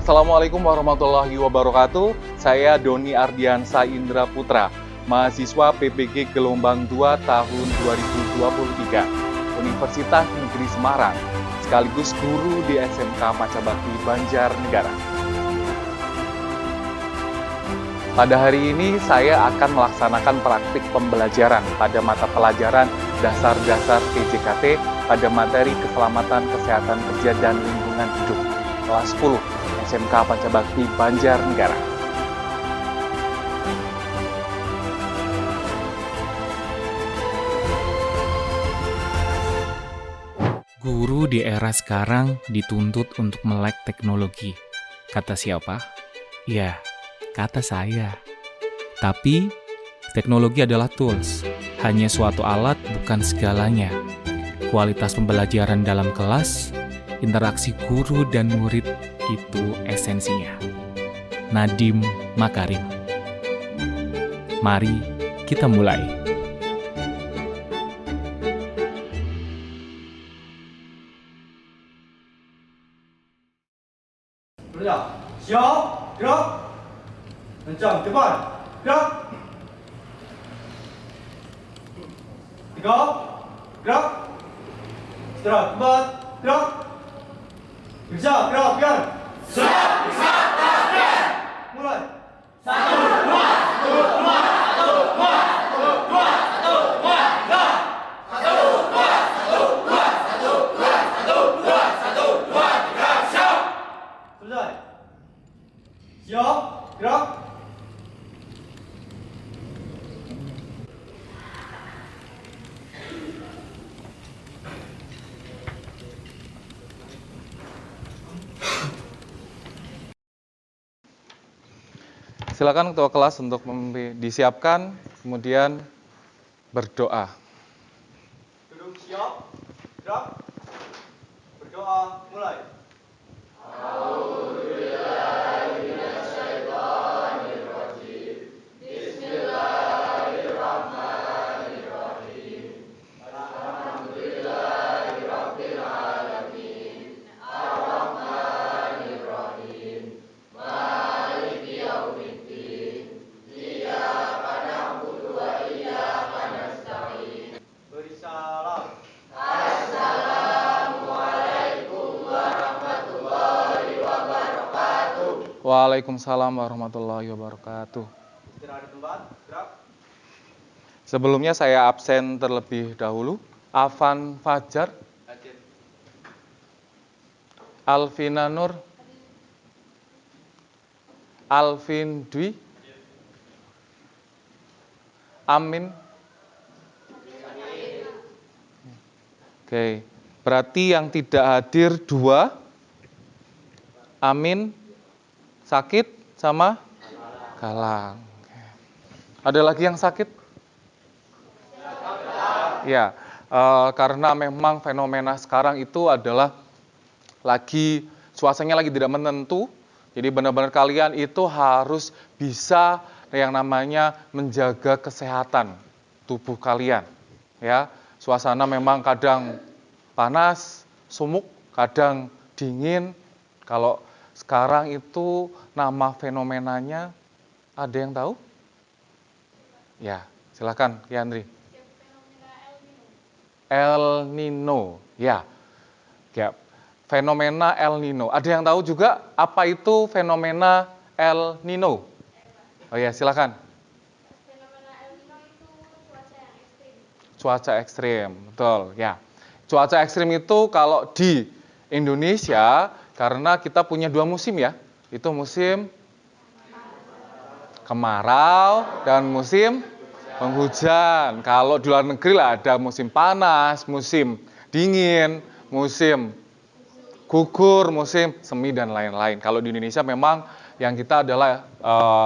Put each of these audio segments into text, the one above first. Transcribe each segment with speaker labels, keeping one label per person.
Speaker 1: Assalamualaikum warahmatullahi wabarakatuh. Saya Doni Ardiansa Indra Putra, mahasiswa PPG Gelombang 2 tahun 2023, Universitas Negeri Semarang, sekaligus guru di SMK Macabakti Banjarnegara. Pada hari ini saya akan melaksanakan praktik pembelajaran pada mata pelajaran dasar-dasar PJKT pada materi Keselamatan Kesehatan Kerja dan Lingkungan Hidup, kelas 10, SMK Macabakti Banjarnegara.
Speaker 2: Guru di era sekarang dituntut untuk melek teknologi. Kata siapa? Ya, kata saya. Tapi, teknologi adalah tools, hanya suatu alat bukan segalanya. Kualitas pembelajaran dalam kelas, interaksi guru dan murid itu esensinya. Nadiem Makarim. Mari kita mulai.
Speaker 3: Siap, gerak. Kencang, cepat, gerak. 3, gerak. Setelah, 4, gerak. Bisa, gerak, biar. Siap, bisa, gerak. Mulai. 1, 2, 1, 2, 1, 2, 1, 2, 1, 2, gerak. 1, 2, 1, 2, 1, 2, 1, 2, 1, 2, gerak. Siap. Selesai. Siap, gerak.
Speaker 1: Silakan ketua kelas untuk disiapkan, kemudian berdoa.
Speaker 3: Duduk siap, gerak. Berdoa, mulai. Beri salam.
Speaker 1: Waalaikumsalam warahmatullahi wabarakatuh.
Speaker 3: Istirahat di tempat, gerak.
Speaker 1: Sebelumnya saya absen terlebih dahulu. Afan Fajar, Alvina Nur, Alvin Dwi, Amin. Oke, berarti yang tidak hadir 2, Amin, sakit, sama Galang. Oke. Ada lagi yang sakit? Ya, karena memang fenomena sekarang itu adalah suasananya lagi tidak menentu. Jadi benar-benar kalian itu harus bisa yang namanya menjaga kesehatan tubuh kalian. Ya, suasana memang kadang panas, sumuk, kadang dingin. Kalau sekarang itu nama fenomenanya ada yang tahu? Ya, silakan, Yandri. El Nino, ya. Fenomena El Nino. Ada yang tahu juga apa itu fenomena El Nino? Oh ya, silakan.
Speaker 4: Fenomena El Nino itu cuaca yang ekstrim.
Speaker 1: Cuaca ekstrim, betul, ya. Cuaca ekstrim itu kalau di Indonesia, karena kita punya 2 musim ya, itu musim kemarau dan musim penghujan. Kalau di luar negeri lah ada musim panas, musim dingin, musim gugur, musim semi dan lain-lain. Kalau di Indonesia memang yang kita adalah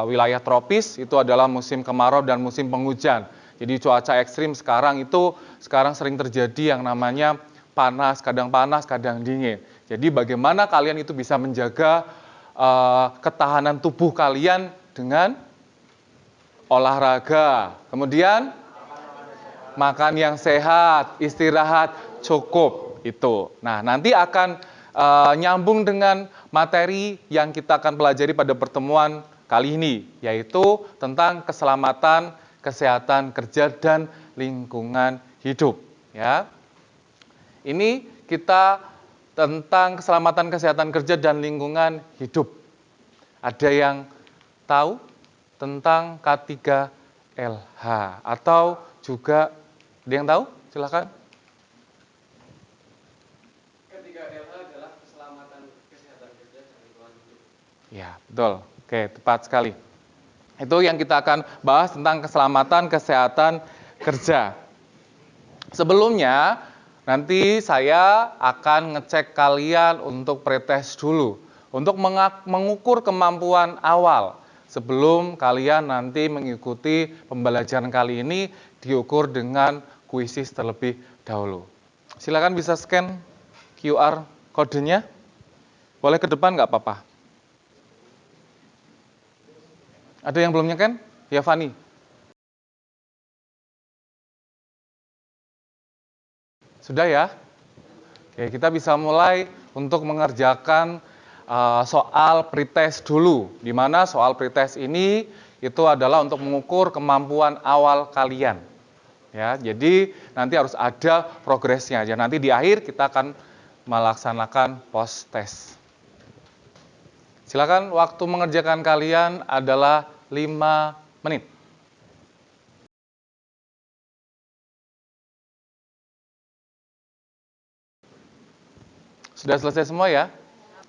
Speaker 1: wilayah tropis, itu adalah musim kemarau dan musim penghujan. Jadi cuaca ekstrim sekarang sering terjadi yang namanya panas, kadang dingin. Jadi bagaimana kalian itu bisa menjaga ketahanan tubuh kalian dengan olahraga, kemudian makan yang sehat, istirahat cukup itu. Nah, nanti akan nyambung dengan materi yang kita akan pelajari pada pertemuan kali ini, yaitu tentang keselamatan, kesehatan kerja, dan lingkungan hidup. Ya, ini kita tentang keselamatan, kesehatan kerja, dan lingkungan hidup. Ada yang tahu tentang K3LH atau juga ada yang tahu? Silakan.
Speaker 5: K3LH adalah keselamatan, kesehatan kerja, dan lingkungan hidup.
Speaker 1: Ya, betul. Oke, tepat sekali. Itu yang kita akan bahas tentang keselamatan, kesehatan kerja. Sebelumnya, nanti saya akan ngecek kalian untuk pretest dulu. Untuk mengukur kemampuan awal. Sebelum kalian nanti mengikuti pembelajaran kali ini, diukur dengan kuisis terlebih dahulu. Silakan bisa scan QR kodenya. Boleh ke depan nggak apa-apa? Ada yang belum nyekan? Ya, Fani. Sudah ya? Oke, kita bisa mulai untuk mengerjakan soal pretest dulu. Di mana soal pretest ini itu adalah untuk mengukur kemampuan awal kalian. Ya, jadi nanti harus ada progresnya. Jadi nanti di akhir kita akan melaksanakan post test. Silakan, waktu mengerjakan kalian adalah 5 menit. Sudah selesai semua ya?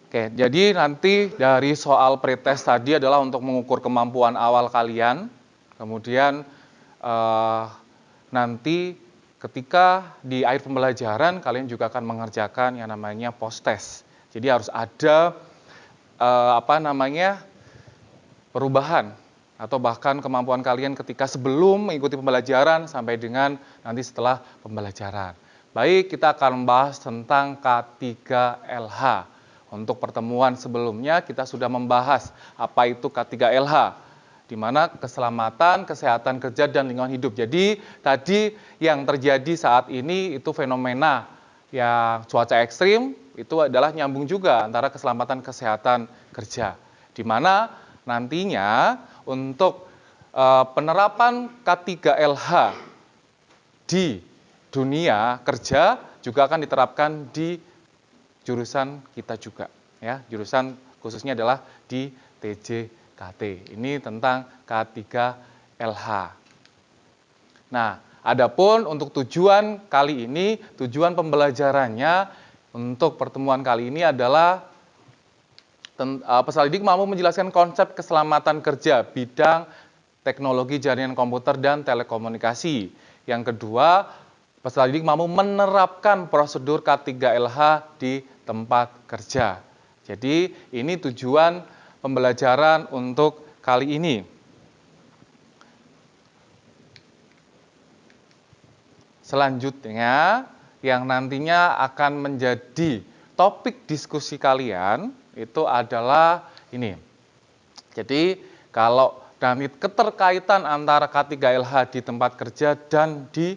Speaker 1: Oke, jadi nanti dari soal pretest tadi adalah untuk mengukur kemampuan awal kalian. Kemudian nanti ketika di akhir pembelajaran kalian juga akan mengerjakan yang namanya post test. Jadi harus ada perubahan atau bahkan kemampuan kalian ketika sebelum mengikuti pembelajaran sampai dengan nanti setelah pembelajaran. Baik, kita akan membahas tentang K3LH. Untuk pertemuan sebelumnya kita sudah membahas apa itu K3LH, di mana keselamatan, kesehatan kerja, dan lingkungan hidup. Jadi tadi yang terjadi saat ini itu fenomena yang cuaca ekstrim, itu adalah nyambung juga antara keselamatan, kesehatan kerja. Di mana nantinya untuk penerapan K3LH di dunia kerja juga akan diterapkan di jurusan kita juga, ya. Jurusan khususnya adalah di TJKT. Ini tentang K3LH. Nah, adapun untuk tujuan kali ini, tujuan pembelajarannya untuk pertemuan kali ini adalah peserta didik mampu menjelaskan konsep keselamatan kerja bidang teknologi jaringan komputer dan telekomunikasi. Yang kedua, peserta didik mampu menerapkan prosedur K3LH di tempat kerja. Jadi ini tujuan pembelajaran untuk kali ini. Selanjutnya yang nantinya akan menjadi topik diskusi kalian itu adalah ini. Jadi kalau dari keterkaitan antara K3LH di tempat kerja dan di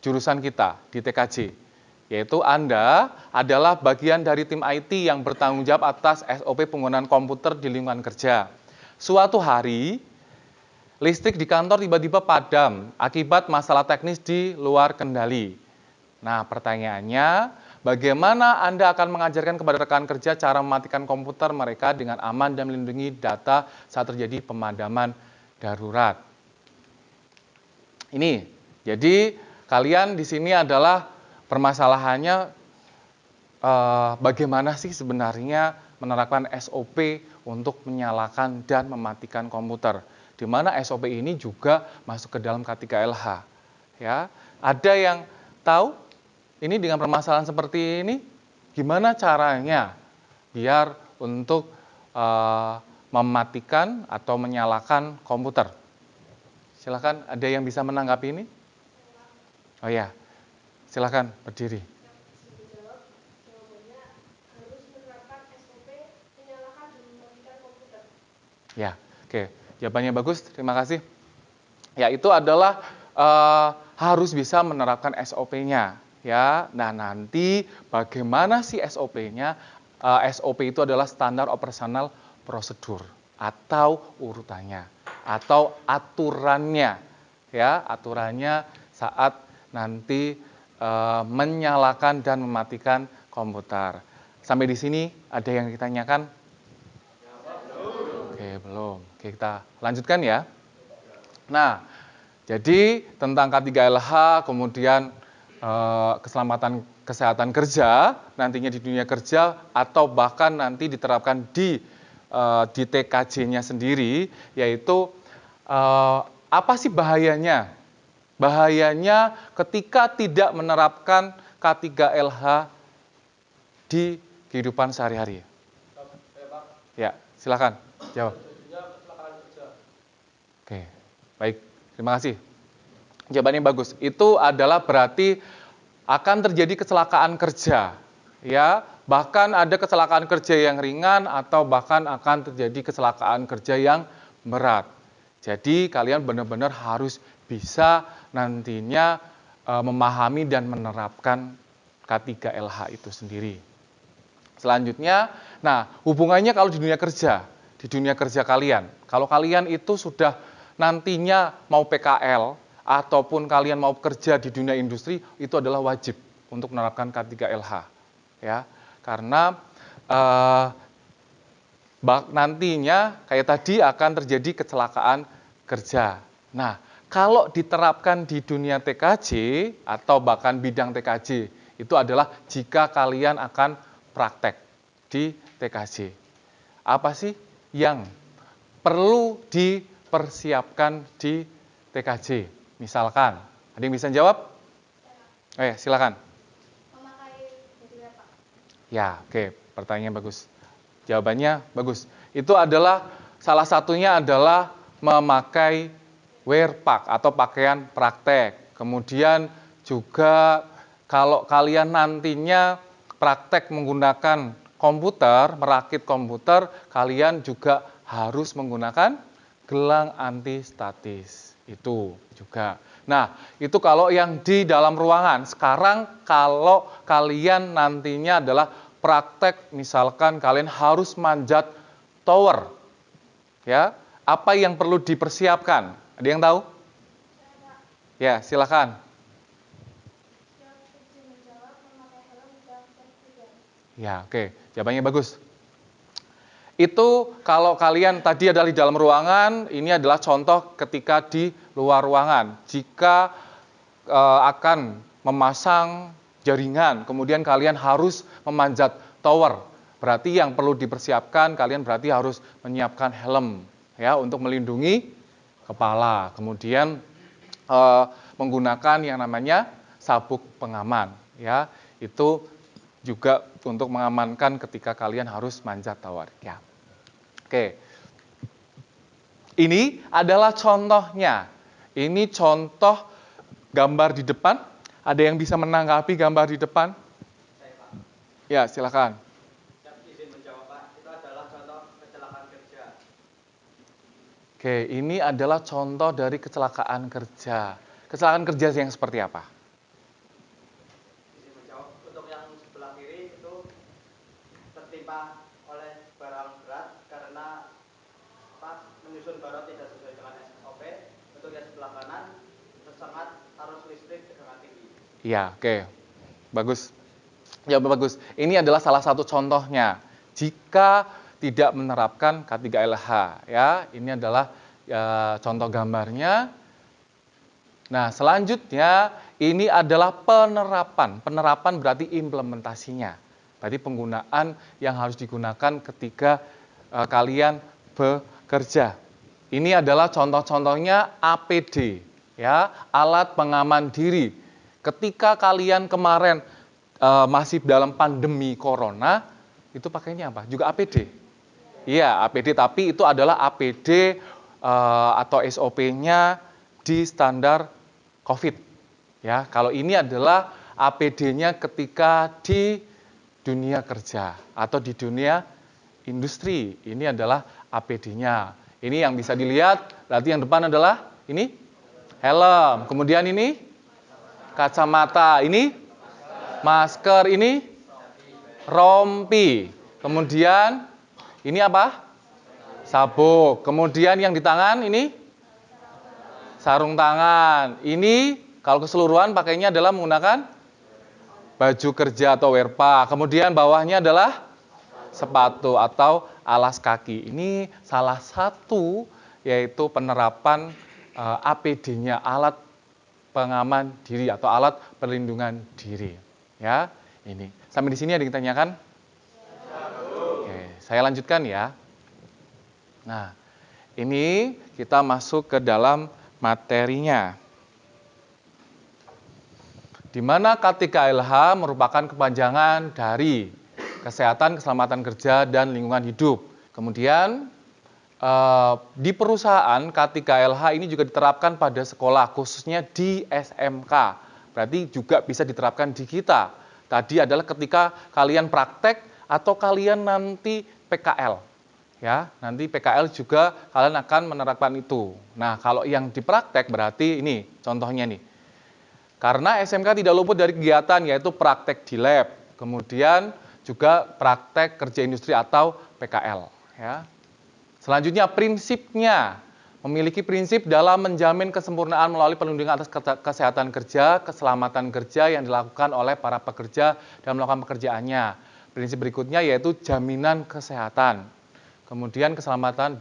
Speaker 1: jurusan kita di TKJ, yaitu Anda adalah bagian dari tim IT yang bertanggung jawab atas SOP penggunaan komputer di lingkungan kerja. Suatu hari, listrik di kantor tiba-tiba padam akibat masalah teknis di luar kendali. Nah, pertanyaannya, bagaimana Anda akan mengajarkan kepada rekan kerja cara mematikan komputer mereka dengan aman dan melindungi data saat terjadi pemadaman darurat? Ini, jadi kalian di sini adalah permasalahannya bagaimana sih sebenarnya menerapkan SOP untuk menyalakan dan mematikan komputer. Di mana SOP ini juga masuk ke dalam K3LH. Ya, ada yang tahu ini dengan permasalahan seperti ini gimana caranya biar untuk mematikan atau menyalakan komputer? Silakan, ada yang bisa menanggapi ini? Oh ya. Silakan berdiri.
Speaker 4: Jawabannya harus menerapkan SOP menyalakan dan mematikan komputer.
Speaker 1: Ya, oke. Jawabannya bagus, terima kasih. Ya, itu adalah harus bisa menerapkan SOP-nya. ya. Nah, nanti bagaimana sih SOP-nya? SOP itu adalah standar operasional prosedur atau urutannya atau aturannya, ya, aturannya saat nanti menyalakan dan mematikan komputer. Sampai di sini ada yang ditanyakan? Oke, belum. Oke, kita lanjutkan ya. Nah, jadi tentang K3LH, kemudian keselamatan kesehatan kerja, nantinya di dunia kerja, atau bahkan nanti diterapkan di TKJ-nya sendiri, yaitu apa sih bahayanya? Bahayanya ketika tidak menerapkan K3LH di kehidupan sehari-hari. Ya, silakan jawab. Oke, baik. Terima kasih. Jawabannya bagus. Itu adalah berarti akan terjadi kecelakaan kerja, ya. Bahkan ada kecelakaan kerja yang ringan atau bahkan akan terjadi kecelakaan kerja yang berat. Jadi kalian benar-benar harus bisa nantinya memahami dan menerapkan K3LH itu sendiri. Selanjutnya, nah hubungannya kalau di dunia kerja kalian, kalau kalian itu sudah nantinya mau PKL ataupun kalian mau kerja di dunia industri, itu adalah wajib untuk menerapkan K3LH, ya. Karena nantinya kayak tadi akan terjadi kecelakaan kerja. Nah, kalau diterapkan di dunia TKJ atau bahkan bidang TKJ, itu adalah jika kalian akan praktek di TKJ. Apa sih yang perlu dipersiapkan di TKJ? Misalkan, ada yang bisa jawab? Silakan.
Speaker 4: Memakai baju apa?
Speaker 1: Ya, oke. Pertanyaan bagus. Jawabannya bagus. Itu adalah salah satunya adalah memakai wear pack atau pakaian praktek. Kemudian juga kalau kalian nantinya praktek menggunakan komputer, merakit komputer, kalian juga harus menggunakan gelang anti statis. Itu juga. Nah, itu kalau yang di dalam ruangan. Sekarang kalau kalian nantinya adalah praktek, misalkan kalian harus manjat tower. Ya, apa yang perlu dipersiapkan? Ada yang tahu? Ya, silakan.
Speaker 4: Yang izin menjawab memakai helm dan sertifikat.
Speaker 1: Ya, oke. Jawabannya bagus. Itu kalau kalian tadi adalah di dalam ruangan, ini adalah contoh ketika di luar ruangan. Jika akan memasang jaringan, kemudian kalian harus memanjat tower. Berarti yang perlu dipersiapkan, kalian berarti harus menyiapkan helm ya untuk melindungi kepala. Kemudian menggunakan yang namanya sabuk pengaman ya. Itu juga untuk mengamankan ketika kalian harus manjat tower ya. Oke. Ini adalah contohnya. Ini contoh gambar di depan. Ada yang bisa menanggapi gambar di depan? Ya, silakan.
Speaker 5: Izin menjawab, Pak. Itu adalah contoh kecelakaan kerja.
Speaker 1: Oke, ini adalah contoh dari kecelakaan kerja. Kecelakaan kerja yang seperti apa?
Speaker 5: Izin menjawab, untuk yang sebelah kiri itu tertimpa oleh barang berat karena menyusun barang tidak sesuai dengan SOP. Untuk yang sebelah kanan tersengat arus listrik dengan tinggi.
Speaker 1: Iya, oke. Bagus. Ya, bagus. Ini adalah salah satu contohnya. Jika tidak menerapkan K3LH, ya, ini adalah contoh gambarnya. Nah, selanjutnya ini adalah penerapan. Penerapan berarti implementasinya. Berarti penggunaan yang harus digunakan ketika kalian bekerja. Ini adalah contoh-contohnya APD, ya, alat pengaman diri. Ketika kalian kemarin masih dalam pandemi corona, itu pakainya apa? Juga APD. Iya, APD, tapi itu adalah APD atau SOP-nya di standar COVID. Ya, kalau ini adalah APD-nya ketika di dunia kerja atau di dunia industri. Ini adalah APD-nya. Ini yang bisa dilihat, berarti yang depan adalah ini helm. Kemudian ini kacamata, ini masker, ini rompi. Kemudian ini apa? Sabuk. Kemudian yang di tangan ini sarung tangan. Ini kalau keseluruhan pakainya adalah menggunakan baju kerja atau werpa. Kemudian bawahnya adalah sepatu atau alas kaki. Ini salah satu yaitu penerapan APD-nya, alat pengaman diri atau alat perlindungan diri. Ya, ini. Sampai di sini ada yang ditanyakan? Oke, saya lanjutkan ya. Nah, ini kita masuk ke dalam materinya. Di mana KTKLH merupakan kepanjangan dari Kesehatan, Keselamatan Kerja, dan Lingkungan Hidup. Kemudian di perusahaan KTKLH ini juga diterapkan pada sekolah, khususnya di SMK. Berarti juga bisa diterapkan di kita. Tadi adalah ketika kalian praktek atau kalian nanti PKL. Ya, nanti PKL juga kalian akan menerapkan itu. Nah, kalau yang dipraktek berarti ini contohnya nih. Karena SMK tidak luput dari kegiatan yaitu praktek di lab. Kemudian juga praktek kerja industri atau PKL. Ya. Selanjutnya prinsipnya, memiliki prinsip dalam menjamin kesempurnaan melalui perlindungan atas kesehatan kerja, keselamatan kerja yang dilakukan oleh para pekerja dalam melakukan pekerjaannya. Prinsip berikutnya yaitu jaminan kesehatan. Kemudian keselamatan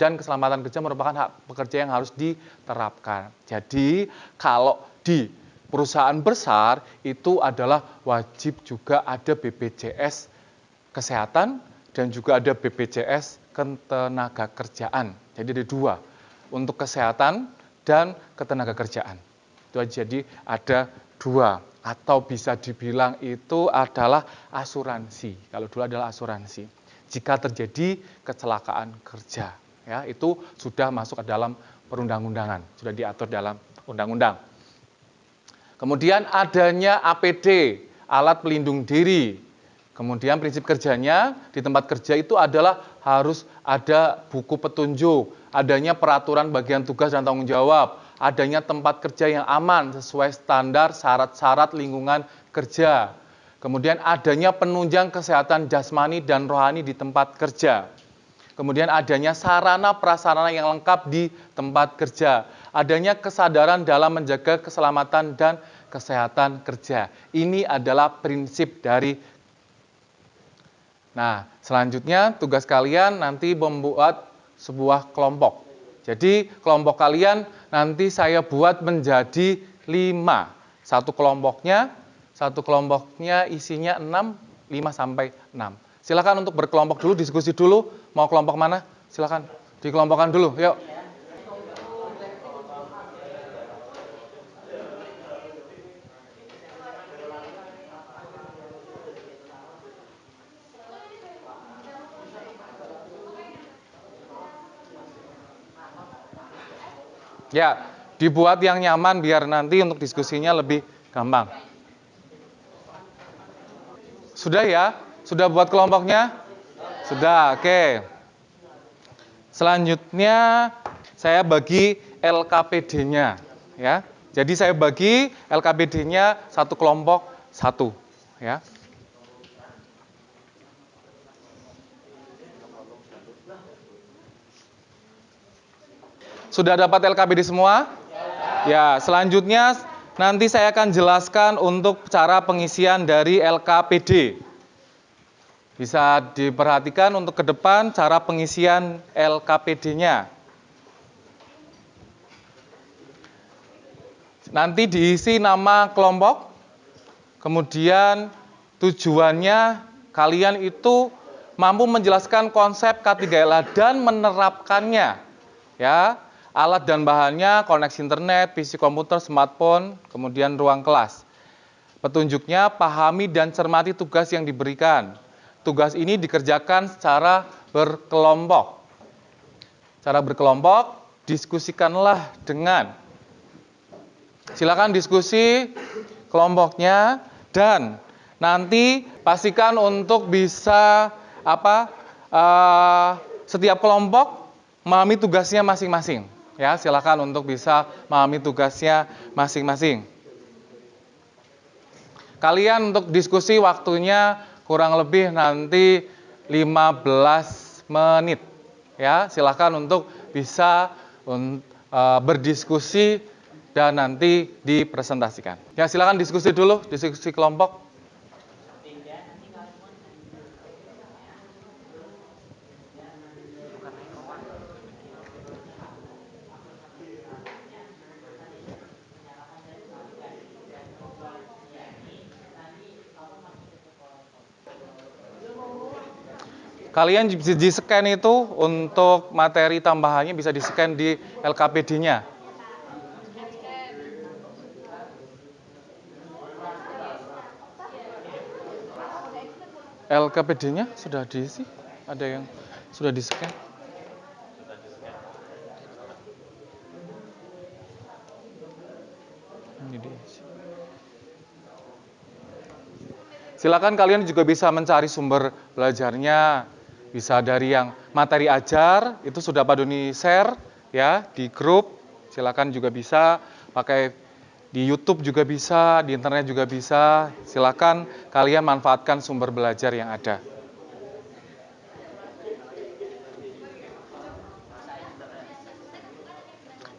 Speaker 1: kerja merupakan hak pekerja yang harus diterapkan. Jadi kalau di perusahaan besar itu adalah wajib juga ada BPJS kesehatan dan juga ada BPJS ketenaga kerjaan. Jadi ada dua, untuk kesehatan dan ketenaga kerjaan. Itu jadi ada dua, atau bisa dibilang itu adalah asuransi. Kalau dulu adalah asuransi. Jika terjadi kecelakaan kerja, ya itu sudah masuk ke dalam perundang-undangan, sudah diatur dalam undang-undang. Kemudian adanya APD, alat pelindung diri. Kemudian prinsip kerjanya di tempat kerja itu adalah harus ada buku petunjuk, adanya peraturan bagian tugas dan tanggung jawab, adanya tempat kerja yang aman sesuai standar syarat-syarat lingkungan kerja. Kemudian adanya penunjang kesehatan jasmani dan rohani di tempat kerja. Kemudian adanya sarana prasarana yang lengkap di tempat kerja. Adanya kesadaran dalam menjaga keselamatan dan kesehatan kerja. Ini adalah prinsip dari. Nah, selanjutnya tugas kalian nanti membuat sebuah kelompok. Jadi kelompok kalian nanti saya buat menjadi 5. Satu kelompoknya isinya 6, 5 sampai 6. Silakan untuk berkelompok dulu, diskusi dulu. Mau kelompok mana? Silakan dikelompokkan dulu. Yuk. Ya, dibuat yang nyaman biar nanti untuk diskusinya lebih gampang. Sudah ya? Sudah buat kelompoknya? Sudah, oke. Selanjutnya saya bagi LKPD-nya, ya. Jadi saya bagi LKPD-nya satu kelompok satu, ya. Sudah dapat LKPD semua? Ya, selanjutnya nanti saya akan jelaskan untuk cara pengisian dari LKPD. Bisa diperhatikan untuk ke depan cara pengisian LKPD-nya. Nanti diisi nama kelompok, kemudian tujuannya kalian itu mampu menjelaskan konsep K3LH dan menerapkannya. Ya. Alat dan bahannya, koneksi internet, PC komputer, smartphone, kemudian ruang kelas. Petunjuknya, pahami dan cermati tugas yang diberikan. Tugas ini dikerjakan secara berkelompok. Cara berkelompok, diskusikanlah dengan. Silakan diskusi kelompoknya dan nanti pastikan untuk bisa setiap kelompok memahami tugasnya masing-masing. Ya, silakan untuk bisa memahami tugasnya masing-masing. Kalian untuk diskusi waktunya kurang lebih nanti 15 menit. Ya, silakan untuk bisa berdiskusi dan nanti dipresentasikan. Ya, silakan diskusi dulu, diskusi kelompok. Kalian bisa di-scan itu untuk materi tambahannya bisa di-scan di LKPD-nya. LKPD-nya sudah diisi? Ada yang sudah di-scan? Ini diisi. Silakan kalian juga bisa mencari sumber belajarnya. Bisa dari yang materi ajar, itu sudah Pak Doni share ya di grup. Silakan juga bisa pakai di YouTube juga bisa, di internet juga bisa. Silakan kalian manfaatkan sumber belajar yang ada.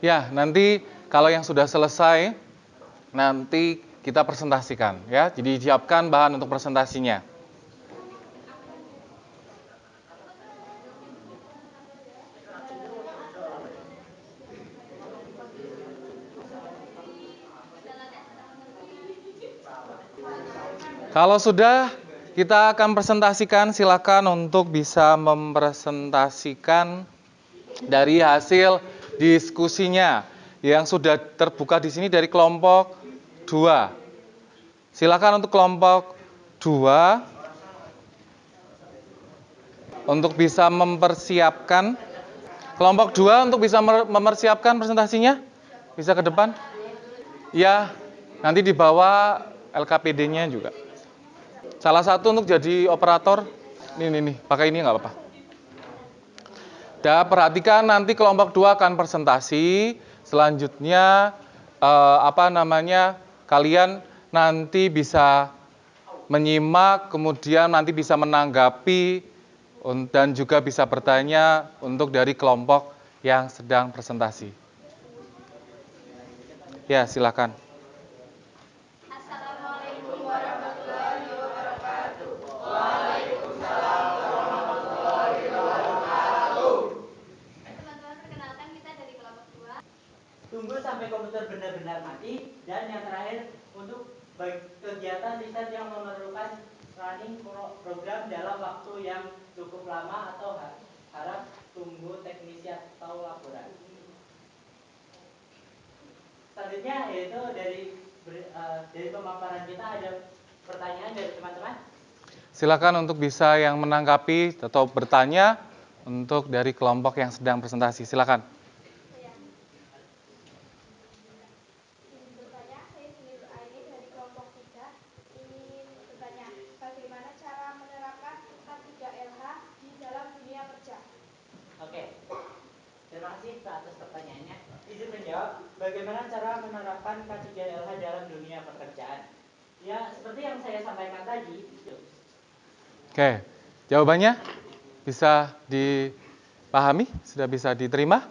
Speaker 1: Ya, nanti kalau yang sudah selesai nanti kita presentasikan ya. Jadi siapkan bahan untuk presentasinya. Kalau sudah, kita akan presentasikan. Silakan untuk bisa mempresentasikan dari hasil diskusinya yang sudah terbuka di sini dari kelompok 2. Silakan untuk kelompok 2 untuk bisa mempersiapkan. Kelompok 2 untuk bisa mempersiapkan presentasinya. Bisa ke depan. Ya, nanti dibawa LKPD-nya juga. Salah satu untuk jadi operator, nih, pakai ini nggak apa-apa. Dan perhatikan nanti kelompok 2 akan presentasi, selanjutnya kalian nanti bisa menyimak, kemudian nanti bisa menanggapi dan juga bisa bertanya untuk dari kelompok yang sedang presentasi. Ya, silakan.
Speaker 5: Tunggu sampai komputer benar-benar mati. Dan yang terakhir, untuk kegiatan riset yang memerlukan running program dalam waktu yang cukup lama atau harap tunggu teknisi atau laporan. Selanjutnya yaitu dari pemaparan kita ada pertanyaan dari teman-teman. Silakan untuk bisa yang menanggapi atau bertanya untuk dari kelompok yang sedang presentasi. Silakan. Bagaimana cara menerapkan K3LH dalam dunia pekerjaan? Ya, seperti yang saya sampaikan tadi. Oke, jawabannya bisa dipahami? Sudah bisa diterima?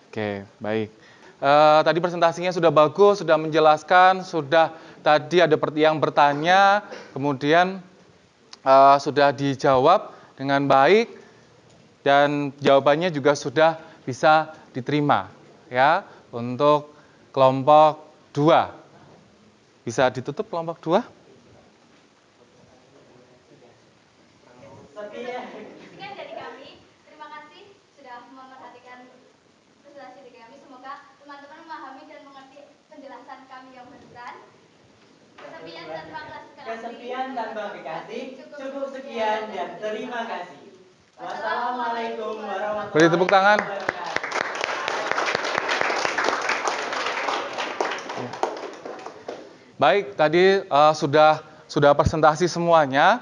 Speaker 5: Oke, baik. Tadi presentasinya sudah bagus, sudah menjelaskan, sudah tadi ada yang bertanya, kemudian sudah dijawab dengan baik, dan jawabannya juga sudah bisa diterima. Ya. Untuk kelompok 2. Bisa ditutup kelompok 2?
Speaker 6: Sekian dari kami. Terima kasih sudah memerhatikan presentasi dari kami. Semoga teman-teman memahami dan mengerti penjelasan kami yang barusan. Kesepian tanpa kasih. Cukup sekian dan terima kasih. Wassalamualaikum warahmatullahi wabarakatuh.
Speaker 1: Beri tepuk tangan. Baik, tadi sudah presentasi semuanya,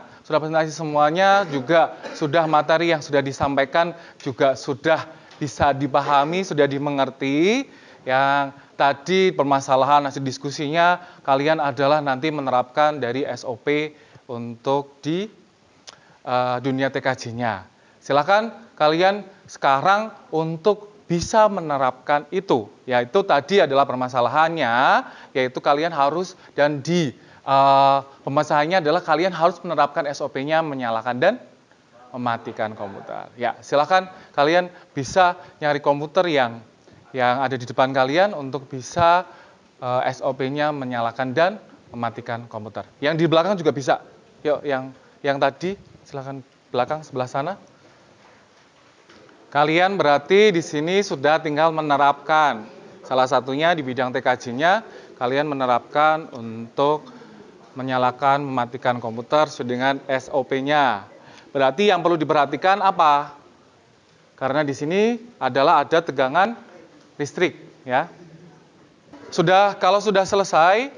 Speaker 1: juga sudah materi yang sudah disampaikan juga sudah bisa dipahami, sudah dimengerti. Yang tadi permasalahan hasil diskusinya kalian adalah nanti menerapkan dari SOP untuk di dunia TKJ-nya. Silakan kalian sekarang untuk bisa menerapkan itu, yaitu tadi adalah permasalahannya, yaitu kalian harus dan di permasalahannya adalah kalian harus menerapkan SOP-nya menyalakan dan mematikan komputer. Ya, silakan kalian bisa nyari komputer yang ada di depan kalian untuk bisa SOP-nya menyalakan dan mematikan komputer. Yang di belakang juga bisa. Yuk, yang tadi silakan belakang sebelah sana. Kalian berarti di sini sudah tinggal menerapkan. Salah satunya di bidang TKJ-nya kalian menerapkan untuk menyalakan, mematikan komputer sesuai dengan SOP-nya. Berarti yang perlu diperhatikan apa? Karena di sini adalah ada tegangan listrik, ya. Kalau sudah selesai,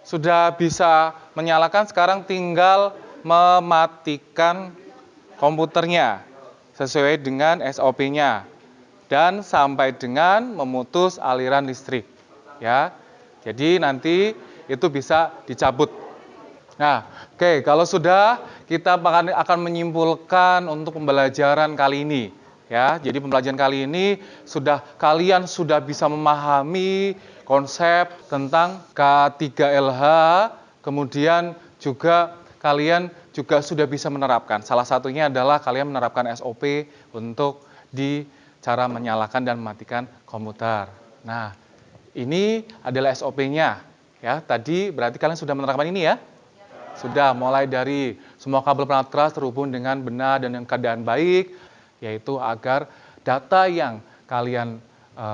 Speaker 1: sudah bisa menyalakan, sekarang tinggal mematikan komputernya sesuai dengan SOP-nya dan sampai dengan memutus aliran listrik, ya. Jadi nanti itu bisa dicabut. Nah, oke, kalau sudah, kita akan menyimpulkan untuk pembelajaran kali ini. Ya, jadi pembelajaran kali ini kalian sudah bisa memahami konsep tentang K3LH, kemudian juga kalian juga sudah bisa menerapkan. Salah satunya adalah kalian menerapkan SOP untuk di cara menyalakan dan mematikan komputer. Nah, ini adalah SOP-nya. Ya, tadi berarti kalian sudah menerapkan ini ya? Sudah, mulai dari semua kabel perangkat keras terhubung dengan benar dan dengan keadaan baik, yaitu agar data yang kalian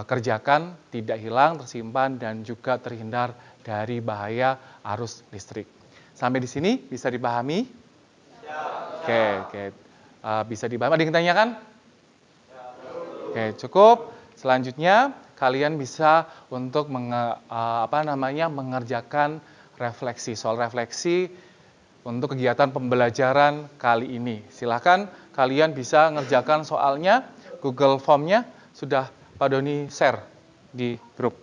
Speaker 1: kerjakan tidak hilang, tersimpan, dan juga terhindar dari bahaya arus listrik. Sampai di sini bisa dipahami? Oke. Bisa dipahami. Ada yang ditanyakan? Oke, cukup. Selanjutnya kalian bisa untuk mengerjakan refleksi, soal refleksi untuk kegiatan pembelajaran kali ini. Silakan kalian bisa ngerjakan soalnya, Google Form-nya sudah Pak Doni share di grup.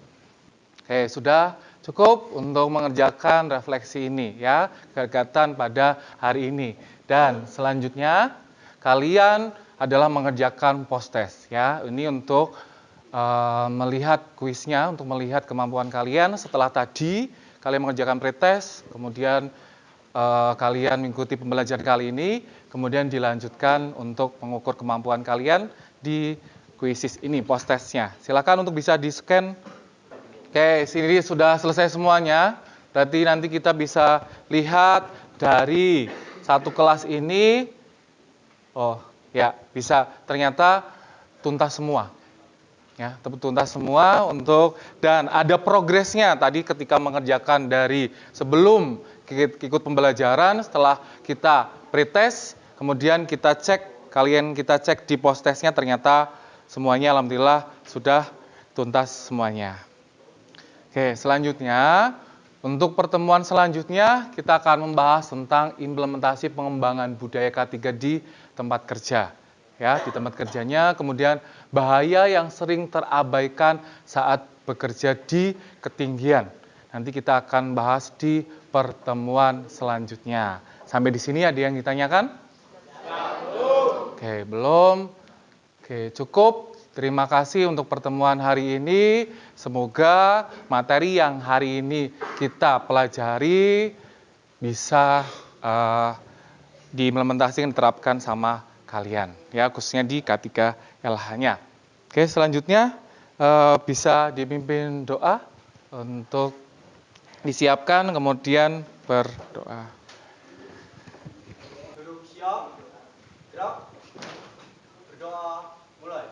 Speaker 1: Oke, sudah cukup untuk mengerjakan refleksi ini ya, kegiatan pada hari ini. Dan selanjutnya kalian adalah mengerjakan post-test ya. Ini untuk melihat kuisnya, untuk melihat kemampuan kalian. Setelah tadi kalian mengerjakan pretest, kemudian kalian mengikuti pembelajaran kali ini, kemudian dilanjutkan untuk mengukur kemampuan kalian di kuisis ini, post-testnya. Silakan untuk bisa di-scan. Oke, sini sudah selesai semuanya. Berarti nanti kita bisa lihat dari satu kelas ini, bisa ternyata tuntas semua. Ya, tuntas semua dan ada progresnya tadi ketika mengerjakan dari sebelum ikut pembelajaran, setelah kita pretest, kemudian kita cek di post-testnya, ternyata semuanya alhamdulillah sudah tuntas semuanya. Oke, selanjutnya untuk pertemuan selanjutnya kita akan membahas tentang implementasi pengembangan budaya K3 di tempat kerja. Ya, di tempat kerjanya, kemudian bahaya yang sering terabaikan saat bekerja di ketinggian. Nanti kita akan bahas di pertemuan selanjutnya. Sampai di sini ada yang ditanyakan? Oke, belum. Oke, cukup. Terima kasih untuk pertemuan hari ini. Semoga materi yang hari ini kita pelajari bisa diimplementasikan, diterapkan sama kalian, ya, khususnya di K3LH-nya. Oke, selanjutnya bisa dipimpin doa untuk disiapkan, kemudian berdoa.
Speaker 3: Duduk siap, gerak, berdoa, mulai.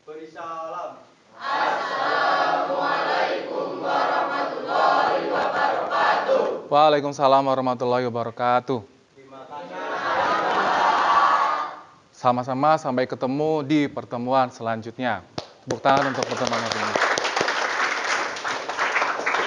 Speaker 3: Beri salam.
Speaker 1: Waalaikumsalam warahmatullahi wabarakatuh.
Speaker 3: Terima kasih.
Speaker 1: Sama-sama sampai ketemu di pertemuan selanjutnya. Tepuk tangan untuk pertemuan hari ini.